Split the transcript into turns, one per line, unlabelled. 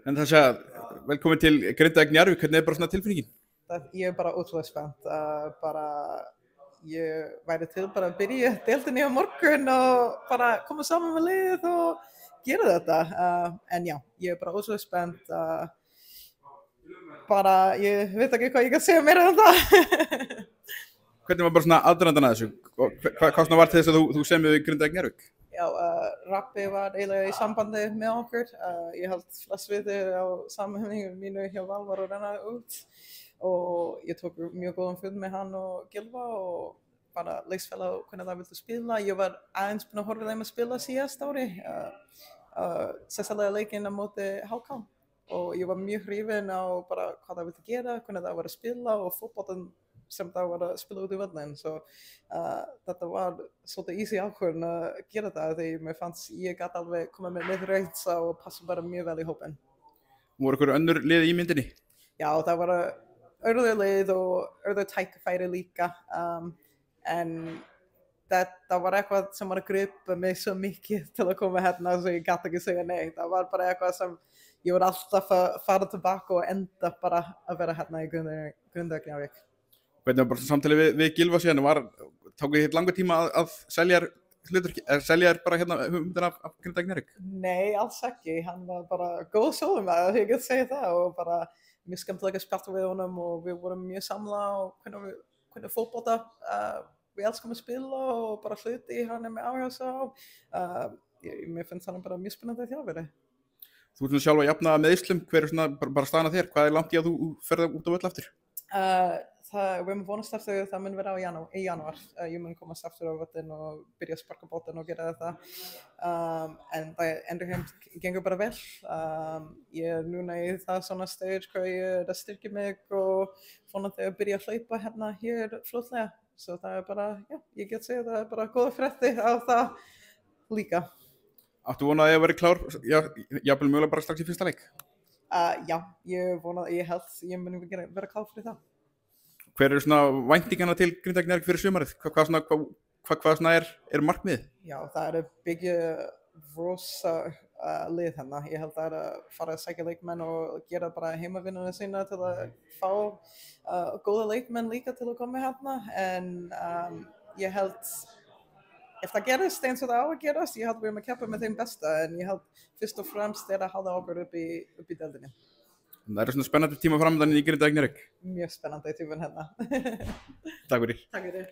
En það sé að velkomin til Grindavík Njarðvík, hvernig bara svona tilfinningin?
Ég bara ótrúlega spennt. Ég væri til bara að byrja deildinni á morgun og bara koma saman með liðið og gera þetta. En já, ég bara ótrúlega spennt. Ég veit ekki hvað ég kan segja meira það.
Hvernig var bara svona aðdragandan að þessu? Hvað svona var til þess að þú semið við Grindavík Njarðvík?
Já, Rappi var eiginlega í sambandi með okkur. Ég held flest vitir á samhengi mínu hjá Val var að renna út og ég tók mjög góðan fund með hann og Gylfa og bara leiksfélag og hvernig það vildi spila. Ég var aðeins búin að horfa þeim að spila síðast ári, sérstaklega leikinn á móti HK og ég var mjög hrifin á bara hvað það vildi gera, hvernig það var að spila og fótboltann sem það var að spila út í völlin. Svo þetta var svolítið easy ákvörðun að gera það því mér fannst ég gat alveg koma með reyns og passa bara mjög vel í hópinn.
Voru ykkur önnur lið í myndinni?
Já, það var öðru lið og öðru tækifæri líka, en þetta var eitthvað sem var að gripa mig svo mikið til að koma hérna svo ég gat ekki segja nei. Það var bara eitthvað sem ég var alltaf að fara tilbaka og enda bara að vera hérna í Grindavík Njarðvík.
Hvernig var bara samtalið við Gylfa síðan? Tók þér langa tíma að selja þér bara hérna hugmyndina af Grindavík Njarðvík?
Nei, alls ekki. Hann var bara góð sjóðumæður, ég get segja það, og bara mjög skemmtilega að spjalla við honum og við vorum mjög samla og hvernig fótbolta við elskum að spila og bara hluti hann með áhuga á. Mér finnst hann bara mjög spennandi þjálfari.
Þú ert sjálf að jafna meiðslum, hver er svona bara staðan að þér? Hvað er langt í að þú ferð út á völl aftur?
Við erum vonast eftir það mun vera í janúar. Ég mun komast aftur á völlinn og byrja að sparka boltann og gera þetta. En það endurheimt gengur bara vel. Ég er núna í það svona stage hvað ég er að styrkja mig og vonandi að byrja að hlaupa hérna hér fljótlega. Svo það er bara, já, ég get segja það er bara góða fréttir á það líka.
Áttu vonað að ég verið klár, jafnvel mögulega bara strax í fyrsta leik?
Já, ég held ég mun vera klár fyrir það.
Hver eru svona væntingarna til Grindavík Njarðvík fyrir sumarið? Hvað svona er markmiðið?
Já, það er að byggja rosa lið hérna. Ég held það er að fara að sækja leikmenn og gera bara heimavinnuna sína til að fá góða leikmenn líka til að koma hérna. En ég held ef það gerist eins og það á að gerast, ég held við erum að keppa með þeim besta, en ég held fyrst og fremst er að halda okkur upp í deildinni.
Það eru svona spennandi tíma framöndan í Grindavík Njarðvík.
Mjög spennandi tíminn hérna.
Takk fyrir.
Takk fyrir.